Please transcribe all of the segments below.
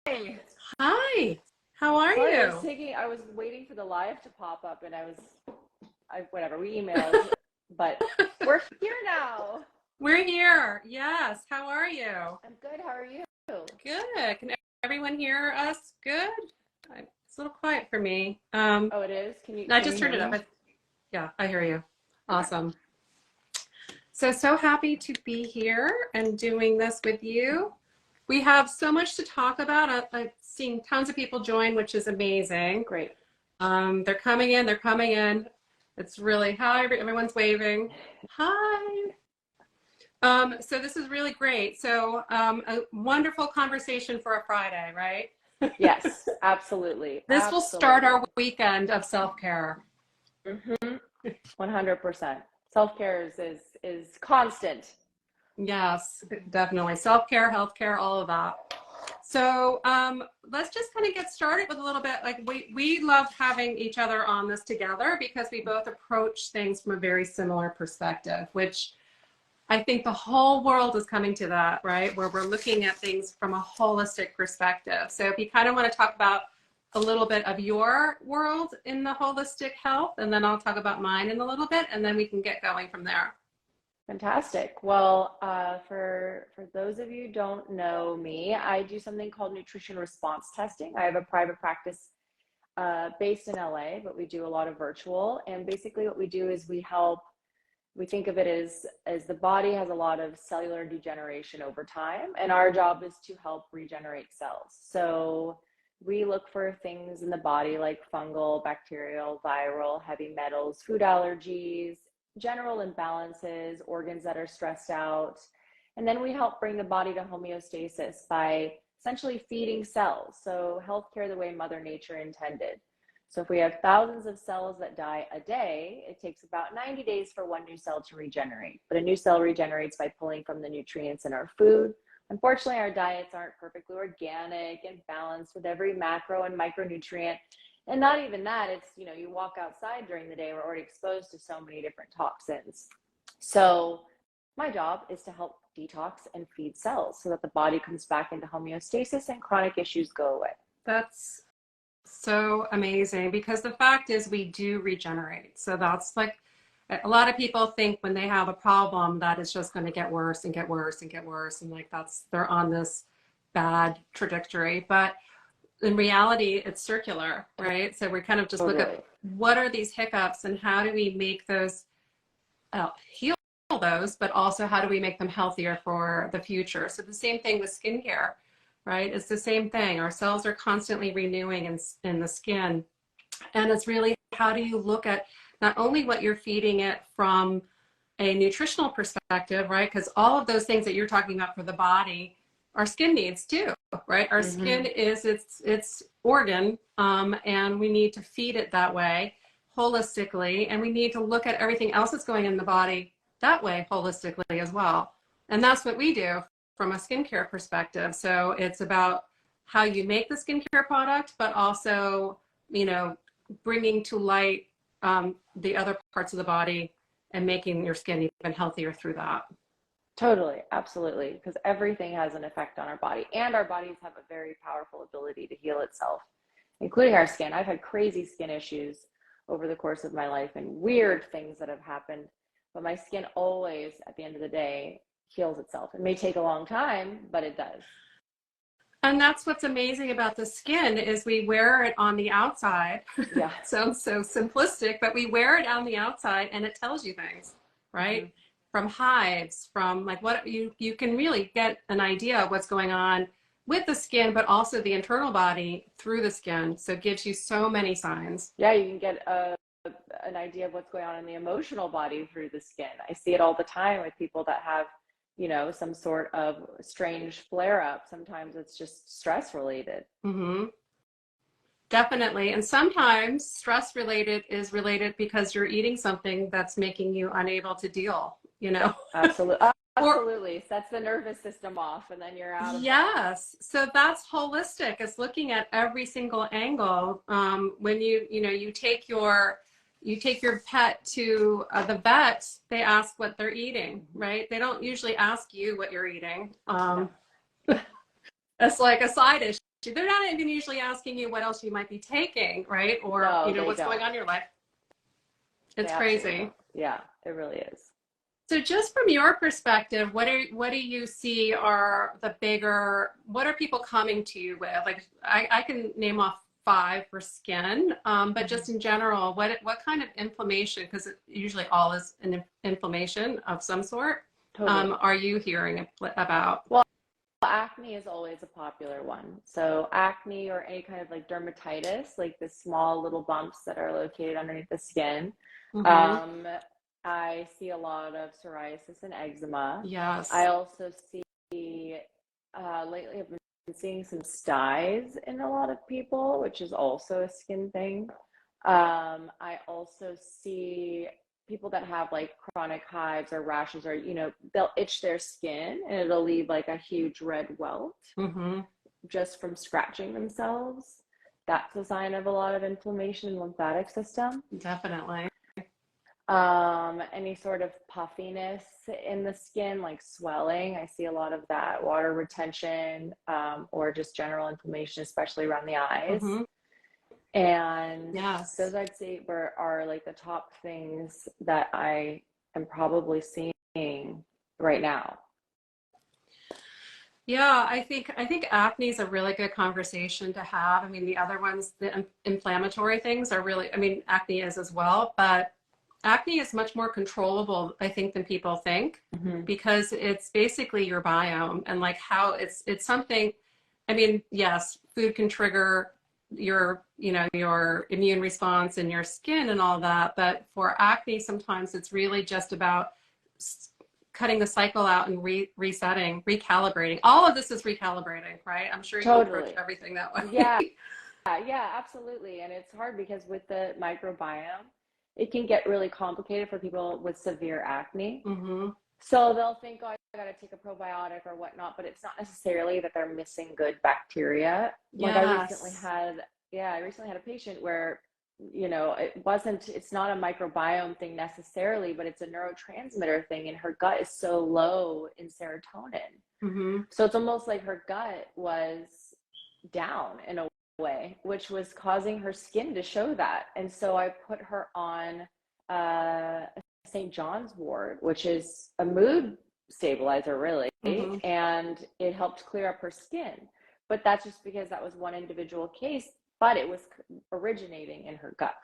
Hey, Hi, how are sorry, you? I was waiting for the live to pop up and whatever, we emailed, but we're here now. We're here. Yes, how are you? I'm good. How are you? Good. Can everyone hear us? Good. It's a little quiet for me. Oh, it is? I Can you just hear turned it up. me? Yeah, I hear you. Okay. Awesome. So happy to be here and doing this with you. We have so much to talk about. I've seen tons of people join, which is amazing. Great. They're coming in. They're coming in. It's really, hi, everyone's waving. Hi. So this is really great. So a wonderful conversation for a Friday, right? Yes, absolutely. This will start Absolutely. our weekend of self-care. Mm-hmm. 100%. Self-care is constant. Yes, definitely. Self-care, health-care, all of that. So let's just kind of get started with a little bit, like we love having each other on this together because we both approach things from a very similar perspective, which I think the whole world is coming to that, right? Where we're looking at things from a holistic perspective. So if you kind of want to talk about a little bit of your world in the holistic health, and then I'll talk about mine in a little bit, and then we can get going from there. Fantastic. Well, for those of you who don't know me, I do something called nutrition response testing. I have a private practice based in LA, but we do a lot of virtual. And basically, what we do is we think of it as the body has a lot of cellular degeneration over time, and our job is to help regenerate cells. So we look for things in the body like fungal, bacterial, viral, heavy metals, food allergies, general imbalances, organs that are stressed out. And then we help bring the body to homeostasis by essentially feeding cells. So healthcare the way Mother Nature intended. So if we have thousands of cells that die a day, it takes about 90 days for one new cell to regenerate. But a new cell regenerates by pulling from the nutrients in our food. Unfortunately, our diets aren't perfectly organic and balanced with every macro and micronutrient. And not even that, it's, you walk outside during the day, we're already exposed to so many different toxins. So my job is to help detox and feed cells so that the body comes back into homeostasis and chronic issues go away. That's so amazing because the fact is we do regenerate. So that's like a lot of people think when they have a problem that it's just going to get worse and get worse and get worse. And like they're on this bad trajectory. But in reality, it's circular, right? So we kind of just look at Totally. what are these hiccups and how do we make those heal those, but also how do we make them healthier for the future? So the same thing with skincare, right? It's the same thing. Our cells are constantly renewing in the skin. And it's really how do you look at not only what you're feeding it from a nutritional perspective, right? Because all of those things that you're talking about for the body, our skin needs too, right? Our Mm-hmm. skin is its organ, and we need to feed it that way holistically, and we need to look at everything else that's going in the body that way holistically as well. And that's what we do from a skincare perspective. So it's about how you make the skincare product, but also, you know, bringing to light the other parts of the body and making your skin even healthier through that. Totally, absolutely, because everything has an effect on our body, and our bodies have a very powerful ability to heal itself, including our skin. I've had crazy skin issues over the course of my life and weird things that have happened, but my skin always, at the end of the day, heals itself. It may take a long time, but it does. And that's what's amazing about the skin is we wear it on the outside. It Yeah. sounds so simplistic, but we wear it on the outside and it tells you things, Mm-hmm. right? From hives, from like what you can really get an idea of what's going on with the skin, but also the internal body through the skin. So it gives you so many signs. Yeah, you can get an idea of what's going on in the emotional body through the skin. I see it all the time with people that have, some sort of strange flare up. Sometimes it's just stress related. Mm-hmm. Definitely. And sometimes stress related is related because you're eating something that's making you unable to deal, you know? Absolutely. Or Absolutely. Sets the nervous system off and then you're out of whack. yes. So that's holistic. It's looking at every single angle. When you take your pet to the vet, they ask what they're eating, Mhm. right? They don't usually ask you what you're eating. No. It's like a side issue. They're not even usually asking you what else you might be taking, right? Or, No, you know, they what's going don't. on in your life. They It's absolutely crazy. don't. Yeah, it really is. So just from your perspective, what do you see are the bigger, what are people coming to you with? Like I can name off five for skin, but just in general, what kind of inflammation, because it usually all is an inflammation of some sort, Totally. are you hearing about? Well, acne is always a popular one. So acne or any kind of like dermatitis, like the small little bumps that are located underneath the skin. Mm-hmm. Um, I see a lot of psoriasis and eczema. I Yes. also see lately I've been seeing some styes in a lot of people, which is also a skin thing. I also see people that have like chronic hives or rashes, or they'll itch their skin and it'll leave like a huge red welt Mm-hmm. just from scratching themselves. That's a sign of a lot of inflammation in the lymphatic system. Definitely. Any sort of puffiness in the skin, like swelling, I see a lot of that. Water retention, or just general inflammation, especially around the eyes. Mm-hmm. And Yes. those I'd say are like the top things that I am probably seeing right now. Yeah, I think acne is a really good conversation to have. I mean, the other ones, the inflammatory things are really, I mean, acne is as well, but acne is much more controllable, I think, than people think, Hmm. because it's basically your biome and like how it's something, I mean, yes, food can trigger your, you know, your immune response in your skin and all that, but for acne, sometimes it's really just about cutting the cycle out and resetting, recalibrating. All of this is recalibrating, right? I'm sure you approach Totally. everything that way. Yeah, yeah, absolutely. And it's hard because with the microbiome, it can get really complicated for people with severe acne. Mm-hmm. So they'll think, oh, I got to take a probiotic or whatnot, but it's not necessarily that they're missing good bacteria. Like Yes. I recently had a patient where, it's not a microbiome thing necessarily, but it's a neurotransmitter thing. And her gut is so low in serotonin. Mm-hmm. So it's almost like her gut was down in a way, which was causing her skin to show that. And so I put her on a St. John's wort, which is a mood stabilizer, really, Mm-hmm. and it helped clear up her skin. But that's just because that was one individual case, but it was originating in her gut.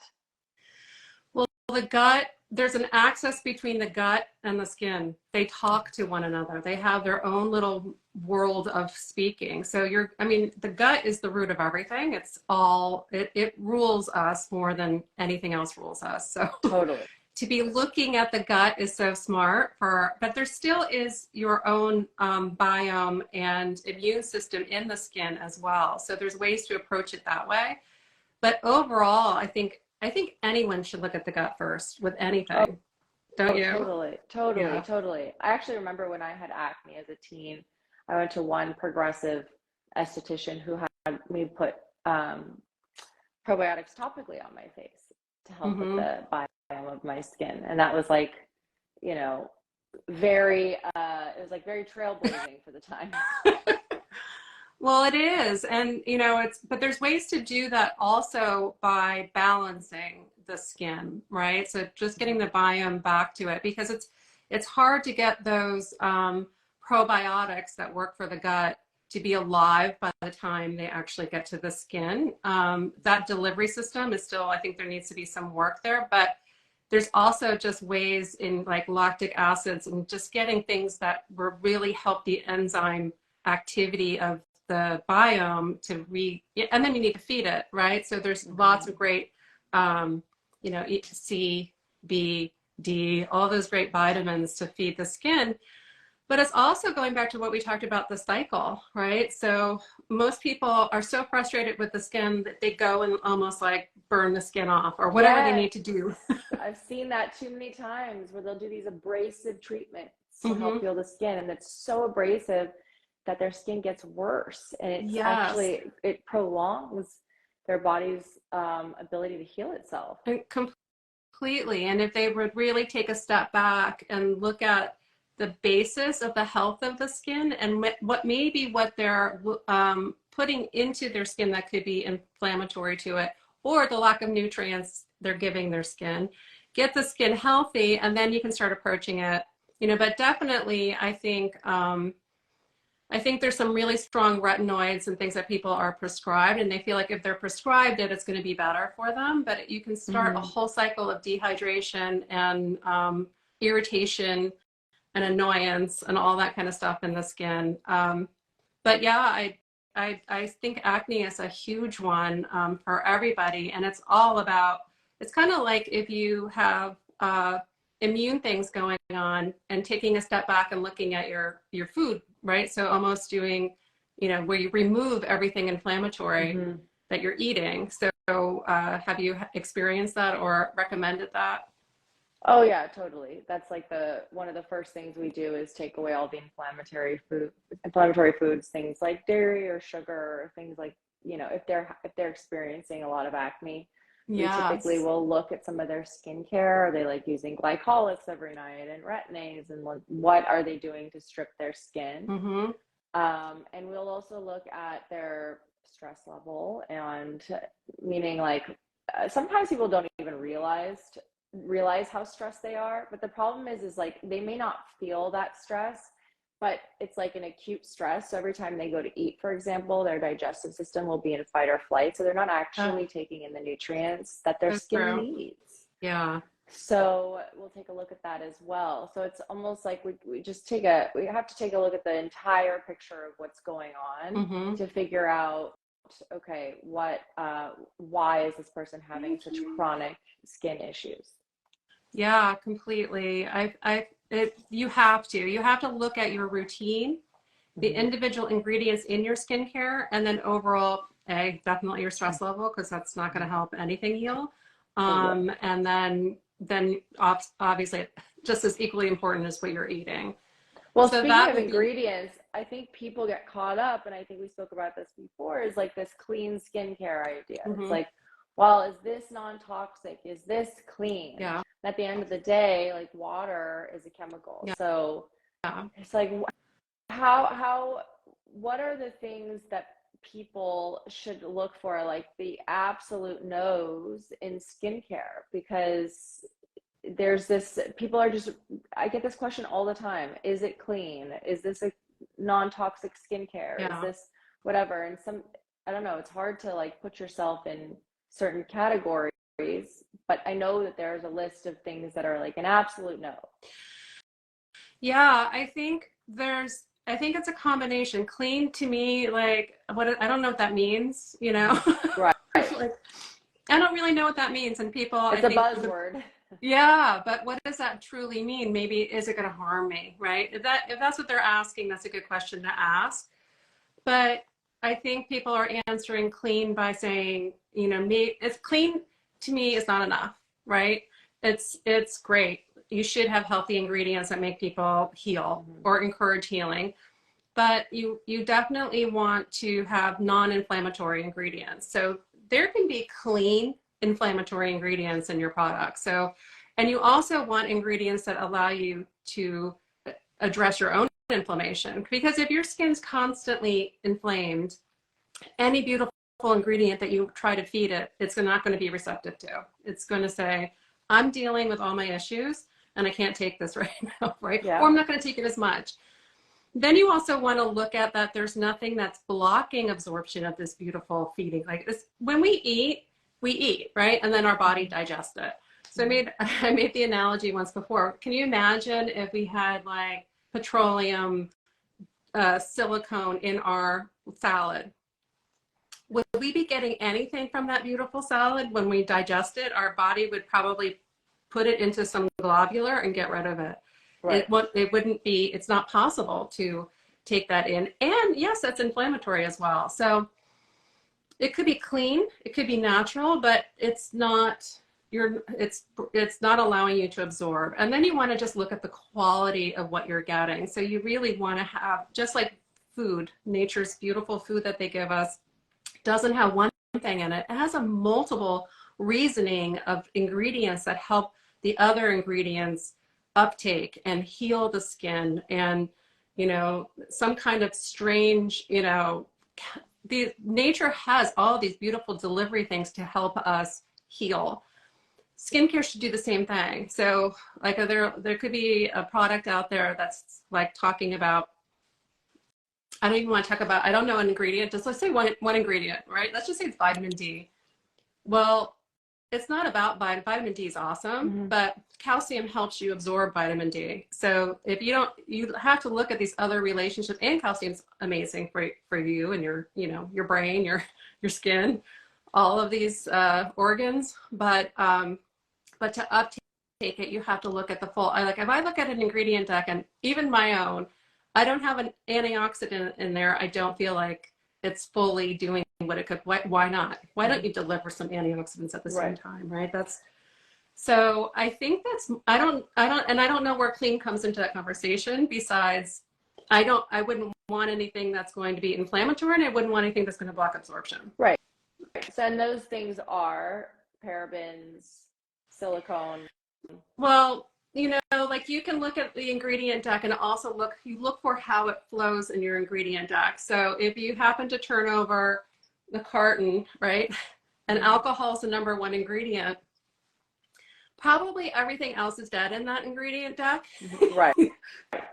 Well, the gut, there's an axis between the gut and the skin. They talk to one another. They have their own little world of speaking. So I mean, the gut is the root of everything. It rules us more than anything else rules us. So Totally. to be looking at the gut is so smart but there still is your own biome and immune system in the skin as well. So there's ways to approach it that way. But overall, I think anyone should look at the gut first with anything, don't Oh, you? totally, totally, Yeah. totally. I actually remember when I had acne as a teen, I went to one progressive esthetician who had me put um, probiotics topically on my face to help with Hmm. the biome of my skin. And that was like, you know, it was like very trailblazing for the time. Well, it is. And, you know, but there's ways to do that also by balancing the skin, right? So just getting the biome back to it because it's hard to get those probiotics that work for the gut to be alive by the time they actually get to the skin. That delivery system is still, I think there needs to be some work there, but there's also just ways in like lactic acids and just getting things that will really help the enzyme activity of the biome and then you need to feed it, right? So there's lots Hmm. of great, C, B, D, all those great vitamins to feed the skin. But it's also going back to what we talked about, the cycle, right? So most people are so frustrated with the skin that they go and almost like burn the skin off or whatever they Yes, need to do. I've seen that too many times where they'll do these abrasive treatments to help Hmm. heal the skin, and it's so abrasive that their skin gets worse, and Yes. it prolongs their body's ability to heal itself. And completely. And if they would really take a step back and look at the basis of the health of the skin and what maybe what they're putting into their skin that could be inflammatory to it, or the lack of nutrients they're giving their skin. Get the skin healthy, and then you can start approaching it. But definitely, I think there's some really strong retinoids and things that people are prescribed, and they feel like if they're prescribed it, it's going to be better for them. But you can start a whole cycle of dehydration and irritation and annoyance and all that kind of stuff in the skin. But yeah, I think acne is a huge one for everybody, and it's all about, it's kind of like if you have immune things going on and taking a step back and looking at your food, right? So almost doing, where you remove everything inflammatory that you're eating. So have you experienced that or recommended that? Oh yeah, totally. That's like one of the first things we do is take away all the inflammatory foods, things like dairy or sugar, or things like, if they're experiencing a lot of acne. We typically will look at some of their skincare. Are they like using glycolics every night and retinoids, and what are they doing to strip their skin? And we'll also look at their stress level, and meaning like sometimes people don't even realize how stressed they are. But the problem is like they may not feel that stress, but it's like an acute stress. So every time they go to eat, for example, their digestive system will be in fight or flight. So they're not actually taking in the nutrients that their skin needs. Yeah. So we'll take a look at that as well. So it's almost like we have to take a look at the entire picture of what's going on to figure out, okay, why is this person having such chronic skin issues? Yeah, completely. You have to look at your routine, the individual ingredients in your skincare, and then overall, definitely your stress level, because that's not going to help anything heal. And then obviously just as equally important as what you're eating. Well, so speaking of ingredients, I think people get caught up, and I think we spoke about this before, is like this clean skincare idea. It's like, well, is this non-toxic? Is this clean? Yeah. At the end of the day, like water is a chemical. Yeah. So it's like, what are the things that people should look for, like the absolute no's in skincare? Because there's this, I get this question all the time. Is it clean? Is this a non-toxic skincare? Is this whatever? And I don't know, it's hard to like put yourself in certain categories, but I know that there's a list of things that are like an absolute no. Yeah, I think it's a combination. Clean to me, like I don't know what that means, Right. Like, I don't really know what that means, and people, it's a buzzword. Yeah, but what does that truly mean? Maybe, is it going to harm me, right? If that's what they're asking, that's a good question to ask. But I think people are answering clean by saying, it's clean to me is not enough, right? It's great. You should have healthy ingredients that make people heal or encourage healing. But you definitely want to have non-inflammatory ingredients. So there can be clean inflammatory ingredients in your product. So, and you also want ingredients that allow you to address your own inflammation, because if your skin's constantly inflamed, any beautiful ingredient that you try to feed it, it's not going to be receptive to. It's going to say, I'm dealing with all my issues and I can't take this right now, right? Yeah. Or I'm not going to take it as much. Then you also want to look at that there's nothing that's blocking absorption of this beautiful feeding. Like this, when we eat, right? And then our body digests it. So I made the analogy once before. Can you imagine if we had like petroleum silicone in our salad? Would we be getting anything from that beautiful salad? When we digest it, our body would probably put it into some globular and get rid of it. Right. It wouldn't be, it's not possible to take that in. And yes, that's inflammatory as well. So it could be clean, it could be natural, but it's not allowing you to absorb. And then you want to just look at the quality of what you're getting. So you really want to have, just like food, nature's beautiful food that they give us doesn't have one thing in it. It has a multiple reasoning of ingredients that help the other ingredients uptake and heal the skin, and some kind of strange the nature has all these beautiful delivery things to help us heal. Skincare should do the same thing. So like there could be a product out there that's like talking about, I don't even want to talk about, I don't know an ingredient, just let's say one ingredient, right? Let's just say it's vitamin D. Well, it's not about vitamin D is awesome, but calcium helps you absorb vitamin D. So if you don't, you have to look at these other relationships, and calcium's amazing for you and your, you know, your brain, your skin, all of these organs. But to uptake it, you have to look at the full. Like if I look at an ingredient deck, and even my own, I don't have an antioxidant in there. I don't feel like it's fully doing what it could. Why not? Why don't you deliver some antioxidants at the same time, right? That's, so I think that's, I don't know where clean comes into that conversation. Besides, I wouldn't want anything that's going to be inflammatory, and I wouldn't want anything that's going to block absorption. Right. So, and those things are parabens, silicone. Well, you know, like you can look at the ingredient deck and also look for how it flows in your ingredient deck. So if you happen to turn over the carton, right, and alcohol is the #1 ingredient, probably everything else is dead in that ingredient deck. Right.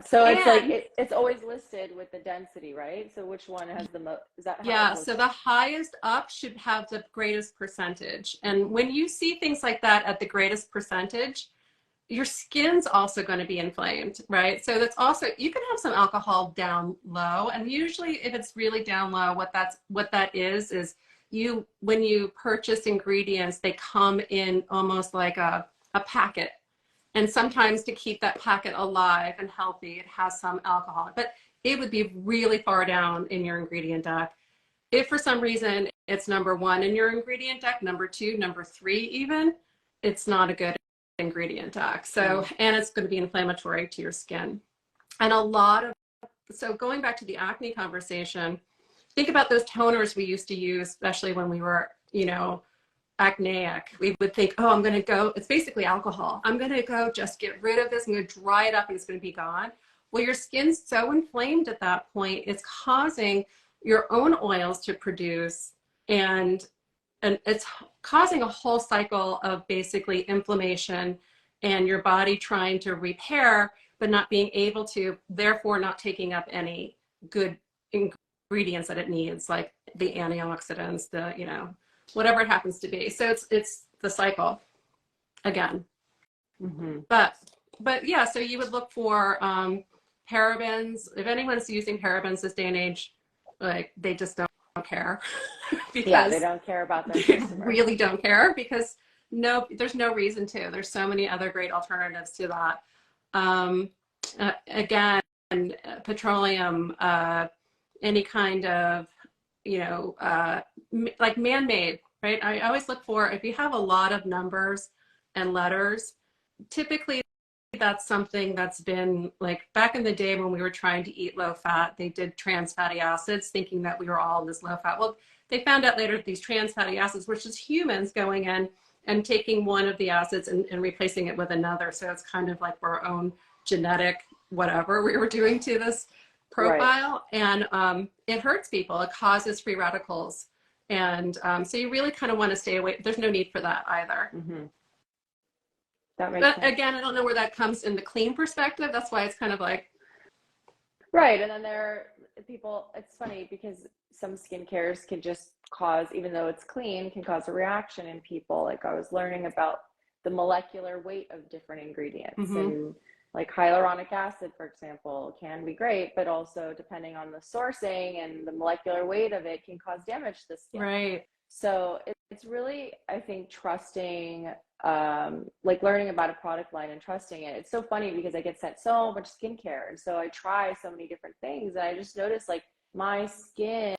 So it's like it's always listed with the density, right? So which one has the most? Is that how? Yeah. So the highest up should have the greatest percentage. And when you see things like that at the greatest percentage, your skin's also going to be inflamed, right? So that's also, you can have some alcohol down low, and usually if it's really down low, what that is you, when you purchase ingredients, they come in almost like a packet, and sometimes to keep that packet alive and healthy, it has some alcohol, but it would be really far down in your ingredient deck. If for some reason it's #1 in your ingredient deck, #2, #3 even, it's not a good ingredient deck. So, and it's going to be inflammatory to your skin. And so going back to the acne conversation, think about those toners we used to use, especially when we were, you know, acneic. We would think, oh, I'm going to go, it's basically alcohol. I'm going to go just get rid of this. I'm going to dry it up and it's going to be gone. Well, your skin's so inflamed at that point, it's causing your own oils to produce, and it's causing a whole cycle of basically inflammation and your body trying to repair, but not being able to, therefore not taking up any good ingredients that it needs, like the antioxidants, the, you know, whatever it happens to be. So it's the cycle again. But yeah, so you would look for parabens. If anyone's using parabens this day and age, like they just don't care. Because yeah, they don't care about their customer. Really don't care, because there's no reason to. There's so many other great alternatives to that. Again, petroleum, any kind of, you know, like man-made, right? I always look for, if you have a lot of numbers and letters, typically that's something that's been, like back in the day when we were trying to eat low fat, they did trans fatty acids thinking that we were all in this low fat. Well, they found out later that these trans fatty acids were just humans going in and taking one of the acids and replacing it with another. So it's kind of like our own genetic whatever we were doing to this profile. Right. And it hurts people. It causes free radicals. And so you really kind of want to stay away. There's no need for that either. That makes sense. Again, I don't know where that comes in the clean perspective. That's why it's kind of like. Right. And then there are people, it's funny because some skincares can just cause, even though it's clean, can cause a reaction in people. Like I was learning about the molecular weight of different ingredients. And like hyaluronic acid, for example, can be great, but also depending on the sourcing and the molecular weight of it can cause damage to the skin. Right. So it's really, I think, trusting, like learning about a product line and trusting it. It's so funny because I get sent so much skincare. And so I try so many different things. And I just noticed like my skin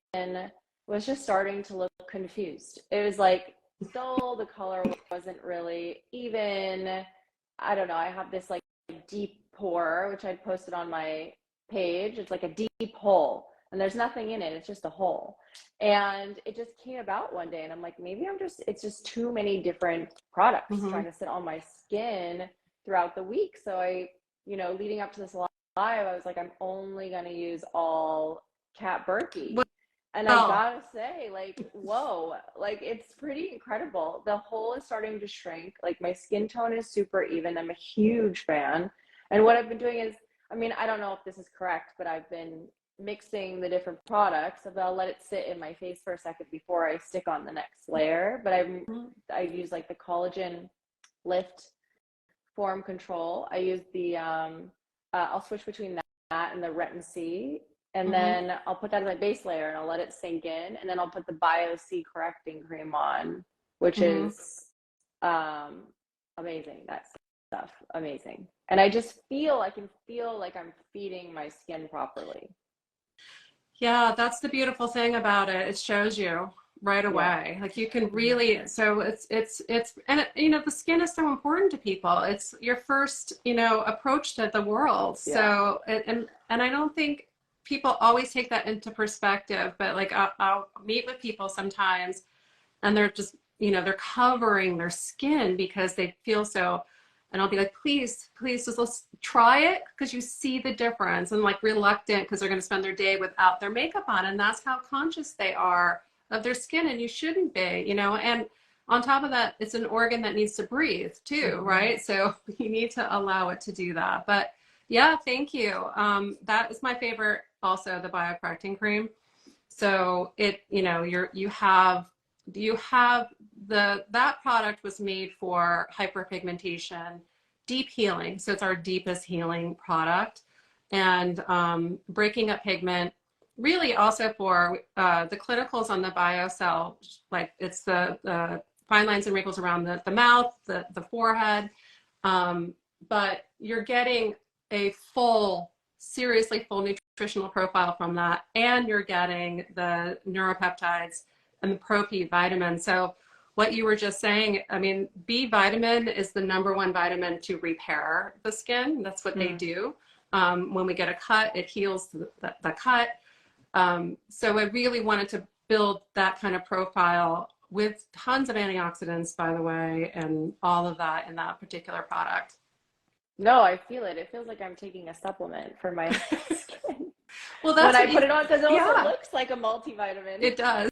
was just starting to look confused. It was like, still the color wasn't really even. I don't know. I have this like deep pore, which I posted on my page. It's like a deep hole. And there's nothing in it. It's just a hole. And it just came about one day. And I'm like, maybe it's just too many different products trying to sit on my skin throughout the week. So I, you know, leading up to this live, I was like, I'm only going to use all Kat Burki. And I Oh, gotta say, like, whoa, like it's pretty incredible. The hole is starting to shrink. Like my skin tone is super even. I'm a huge fan. And what I've been doing is, I mean, I don't know if this is correct, but I've been mixing the different products. So I'll let it sit in my face for a second before I stick on the next layer. But I use like the collagen lift form control. I use the I'll switch between that and the retin C, and mm-hmm. then I'll put that as my base layer and I'll let it sink in, and then I'll put the Bio C correcting cream on, which Mm-hmm. is um amazing. That stuff amazing, and I just feel, I can feel like I'm feeding my skin properly. Yeah, that's the beautiful thing about it. It shows you right Yeah. away. Like you can Mhm. really, so and the skin is so important to people. It's your first, approach to the world. Yeah. So, and I don't think people always take that into perspective, but like I'll meet with people sometimes and they're just, they're covering their skin because they feel so, and I'll be like, please, please, just let's try it because you see the difference, and like reluctant because they're going to spend their day without their makeup on, and that's how conscious they are of their skin, and you shouldn't be, and on top of that, it's an organ that needs to breathe too, Mhm. right? So you need to allow it to do that. But yeah, thank you. That is my favorite also, the biocorrecting cream. So you have that product was made for hyperpigmentation, deep healing. So it's our deepest healing product, and breaking up pigment. Really, also for the clinicals on the BioCell, like it's the fine lines and wrinkles around the mouth, the forehead, but you're getting a seriously full nutritional profile from that, and you're getting the neuropeptides and the pro-P vitamin. So what you were just saying, I mean, B vitamin is the number one vitamin to repair the skin. That's what they Mm. do. When we get a cut, it heals the cut. So I really wanted to build that kind of profile with tons of antioxidants, by the way, and all of that in that particular product. No, I feel it. It feels like I'm taking a supplement for my skin Well, when that's I what put you, it on, because it also yeah, looks like a multivitamin. it does.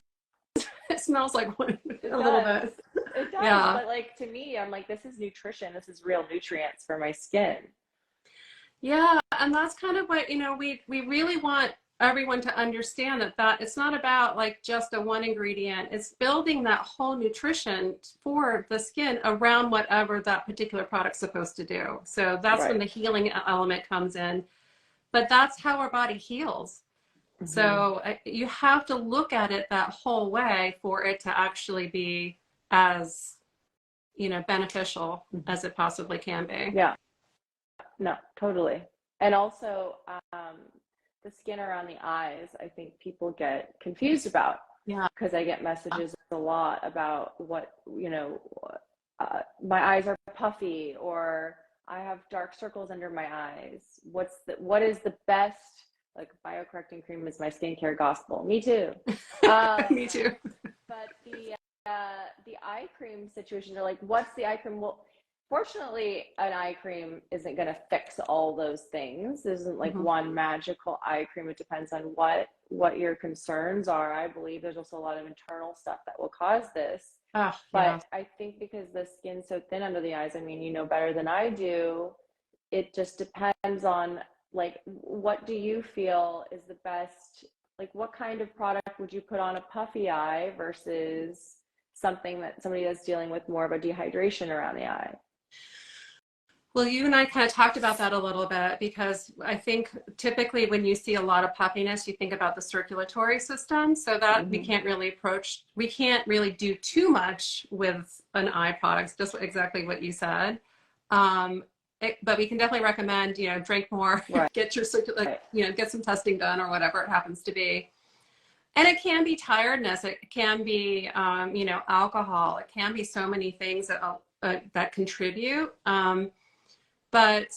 It smells like one It a little does. bit. It does. Yeah. But like to me, I'm like, this is nutrition. This is real nutrients for my skin. Yeah, and that's kind of what, we really want everyone to understand that it's not about like just a one ingredient. It's building that whole nutrition for the skin around whatever that particular product's supposed to do. So that's when Right. the healing element comes in. But that's how our body heals. Hmm. So you have to look at it that whole way for it to actually be as, beneficial as it possibly can be. Yeah. No, totally. And also, the skin around the eyes, I think people get confused about, Yeah. because I get messages a lot about my eyes are puffy, or I have dark circles under my eyes. What is the best, like biocorrecting cream is my skincare gospel. Me too. Um, Me too. but the eye cream situation, they're like, what's the eye cream? Well, fortunately, an eye cream isn't going to fix all those things. There isn't like Mm-hmm. one magical eye cream. It depends on what your concerns are. I believe there's also a lot of internal stuff that will cause this. Oh, But yeah. I think because the skin's so thin under the eyes, I mean, you know better than I do, it just depends on, like, what do you feel is the best, like what kind of product would you put on a puffy eye versus something that somebody that's dealing with more of a dehydration around the eye. Well, you and I kind of talked about that a little bit because I think typically when you see a lot of puffiness, you think about the circulatory system. So that Mm-hmm. we can't really do too much with an eye product, just exactly what you said. Um, but we can definitely recommend, drink more, Right. get your get some testing done or whatever it happens to be. And it can be tiredness. It can be, alcohol. It can be so many things that contribute. But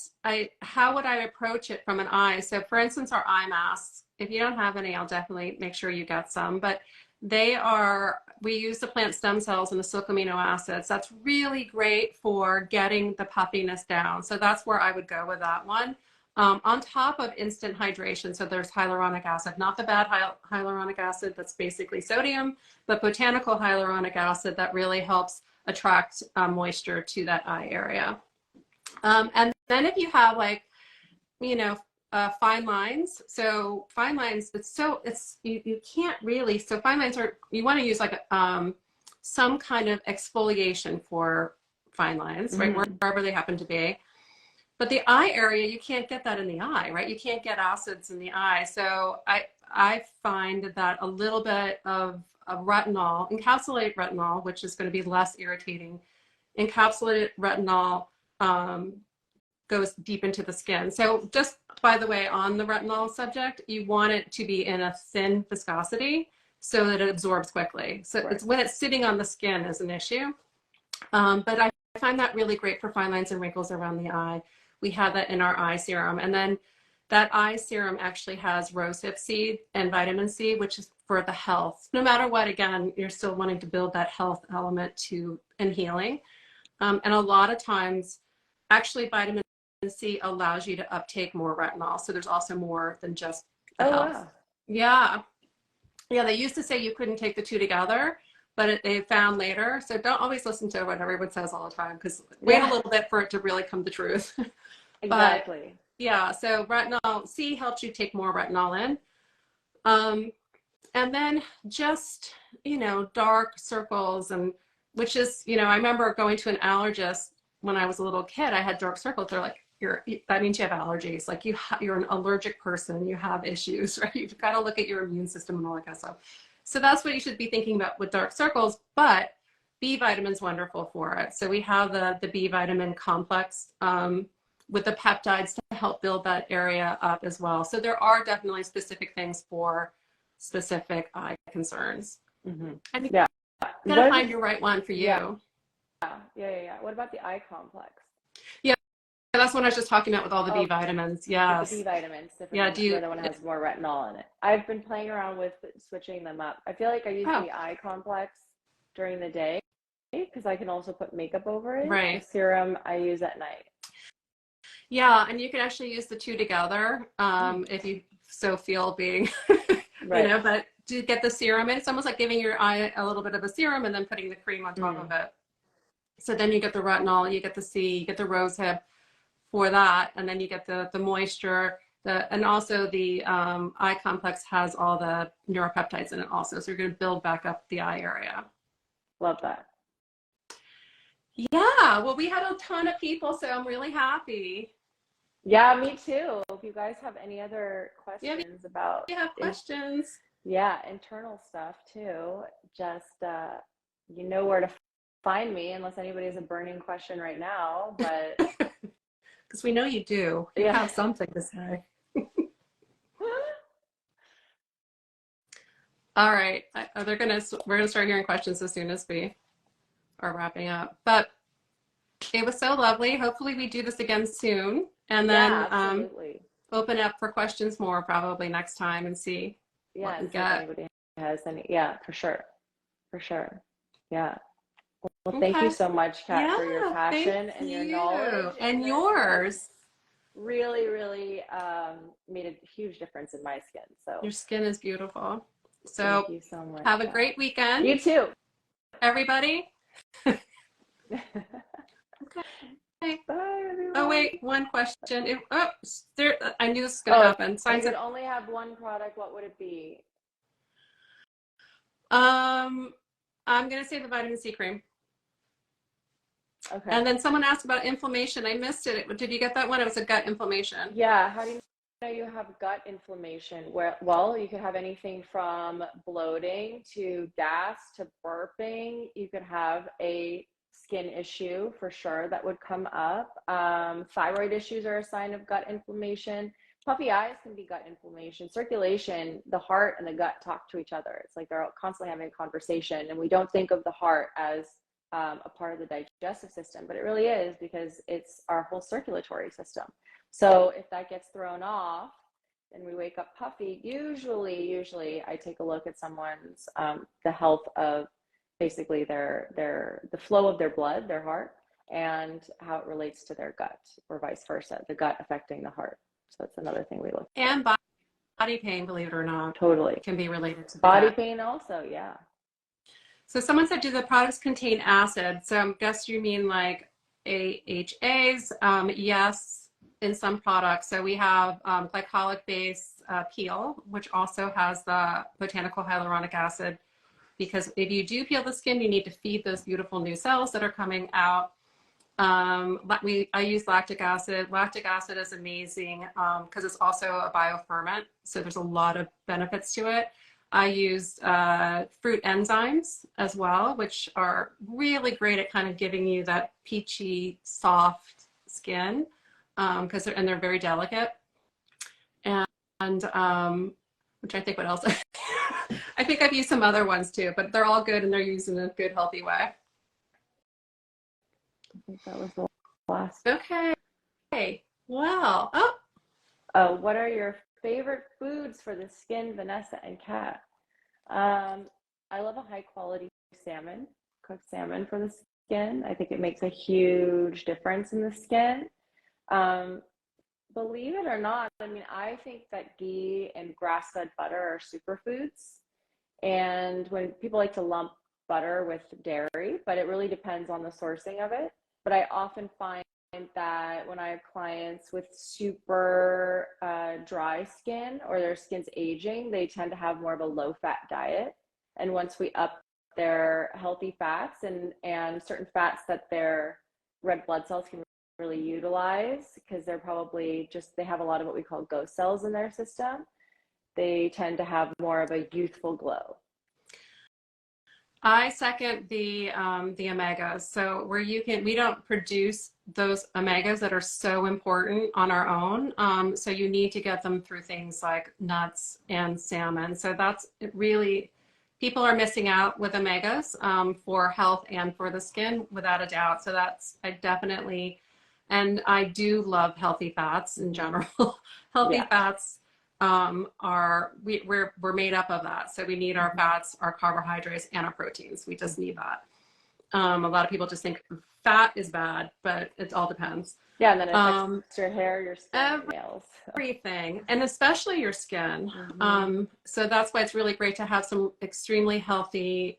how would I approach it from an eye? So for instance, our eye masks, if you don't have any, I'll definitely make sure you get some, but we use the plant stem cells and the silk amino acids. That's really great for getting the puffiness down. So that's where I would go with that one. on top of instant hydration. So there's hyaluronic acid, not the bad hyaluronic acid that's basically sodium, but botanical hyaluronic acid that really helps attract moisture to that eye area. And then if you have like, you know, fine lines. So fine lines, you can't really, so fine lines are, you want to use like some kind of exfoliation for fine lines, right? Wherever they happen to be. But the eye area, you can't get that in the eye, right? You can't get acids in the eye. So I find that a little bit of retinol, encapsulated retinol, which is going to be less irritating, encapsulated retinol goes deep into the skin. So just by the way, on the retinol subject, you want it to be in a thin viscosity so that it absorbs quickly. So it's when it's sitting on the skin is an issue. But I find that really great for fine lines and wrinkles around the eye. We have that in our eye serum. And then that eye serum actually has rosehip seed and vitamin C, which is for the health. No matter what, again, you're still wanting to build that health element and healing. And a lot of times, actually, vitamin C allows you to uptake more retinol. So there's also more than just the health. Wow. Yeah. Yeah, they used to say you couldn't take the two together, but they found later. So don't always listen to what everyone says all the time, because wait a little bit for it to really come to truth. Exactly. But, yeah, so retinol C helps you take more retinol in. And then just, you know, dark circles, and which is, you know, I remember going to an allergist when I was a little kid. I had dark circles. They're like, that means you have allergies. Like you're an allergic person. You have issues, right? You've got to look at your immune system and all that kind of stuff. So that's what you should be thinking about with dark circles. But B vitamin's wonderful for it. So we have the B vitamin complex with the peptides to help build that area up as well. So there are definitely specific things for specific eye concerns. And you gotta find your right one for you. Yeah. What about the eye complex? Yeah, that's what I was just talking about with all the B vitamins. Yes. The B vitamins. Yeah, the other one has more retinol in it. I've been playing around with switching them up. I feel like I use the eye complex during the day because I can also put makeup over it. Right. The serum I use at night. Yeah, and you can actually use the two together if you so feel being, you know, but to get the serum in, it's almost like giving your eye a little bit of a serum and then putting the cream on top of it. So then you get the retinol, you get the C, you get the rosehip for that, and then you get the moisture, and also the eye complex has all the neuropeptides in it also. So you're going to build back up the eye area. Love that. Yeah, well, we had a ton of people, so I'm really happy. Yeah, me too. If you guys have any other questions about questions. Internal stuff too, just you know where to find me, unless anybody has a burning question right now, but because we know you do. You have something to say. All right, we're gonna start hearing questions as soon as we are wrapping up. But it was so lovely. Hopefully we do this again soon, and then open up for questions more probably next time and see what we get. If anybody has any, for sure. Yeah. Well, thank you so much, Kat, for your passion and your knowledge and yours. Really, really made a huge difference in my skin. So your skin is beautiful. So thank you so much. Have a great weekend. You too, everybody. Okay. Bye, everyone. Oh wait, one question. I knew this was gonna happen. If you could only have one product, what would it be? I'm gonna say the vitamin C cream. Okay. And then someone asked about inflammation. I missed it. Did you get that one? It was a gut inflammation. Yeah. How do you know you have gut inflammation? Well, you could have anything from bloating to gas to burping. You could have a skin issue for sure that would come up. Thyroid issues are a sign of gut inflammation. Puffy eyes can be gut inflammation. Circulation, the heart and the gut talk to each other. It's like they're constantly having a conversation, and we don't think of the heart as a part of the digestive system, but it really is, because it's our whole circulatory system. So if that gets thrown off and we wake up puffy, usually I take a look at someone's the health of basically the flow of their blood, their heart, and how it relates to their gut, or vice versa, the gut affecting the heart. So that's another thing we look for. And body pain, believe it or not, Totally. can be related to Body that. pain also, yeah. So someone said, do the products contain acid? So I guess you mean like AHAs? Yes, in some products. So we have glycolic-based peel, which also has the botanical hyaluronic acid, because if you do peel the skin, you need to feed those beautiful new cells that are coming out. I use lactic acid. Lactic acid is amazing because it's also a bioferment. So there's a lot of benefits to it. I use fruit enzymes as well, which are really great at kind of giving you that peachy, soft skin because they're very delicate. And which I think what else? I think I've used some other ones too, but they're all good and they're used in a good, healthy way. I think that was the last. Okay. Well, What are your favorite foods for the skin, Vanessa and Kat? I love a high quality salmon, cooked salmon for the skin. I think it makes a huge difference in the skin. Believe it or not, I mean, I think that ghee and grass-fed butter are superfoods. And when people like to lump butter with dairy, but it really depends on the sourcing of it. But I often find that when I have clients with super dry skin or their skin's aging, they tend to have more of a low-fat diet. And once we up their healthy fats and certain fats that their red blood cells can really utilize, because they're probably they have a lot of what we call ghost cells in their system, they tend to have more of a youthful glow. I second the omegas. So we don't produce those omegas that are so important on our own. So you need to get them through things like nuts and salmon. So that's really, people are missing out with omegas for health and for the skin without a doubt. So and I do love healthy fats in general. Healthy fats we're made up of that. So we need our fats, our carbohydrates, and our proteins. We just need that. A lot of people just think fat is bad, but it all depends. Yeah, and then it affects your hair, your skin, your nails. Everything, and especially your skin. So that's why it's really great to have some extremely healthy,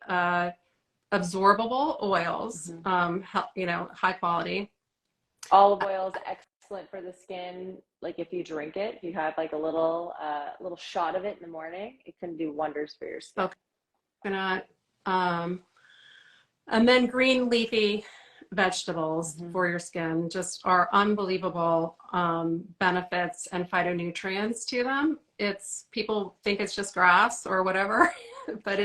absorbable oils, high quality. Olive oil is excellent for the skin. Like if you drink it, you have like a little shot of it in the morning, it can do wonders for your skin. Coconut, and then green leafy vegetables for your skin just are unbelievable benefits and phytonutrients to them. People think it's just grass or whatever, but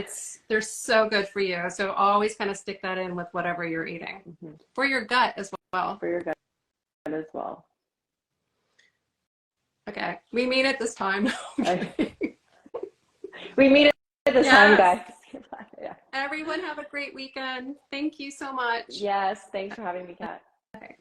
they're so good for you. So always kind of stick that in with whatever you're eating for your gut as well. For your gut as well. Okay, we meet it this time. We meet it this time, guys. Yeah. Everyone have a great weekend. Thank you so much. Yes, thanks for having me, Kat. Okay.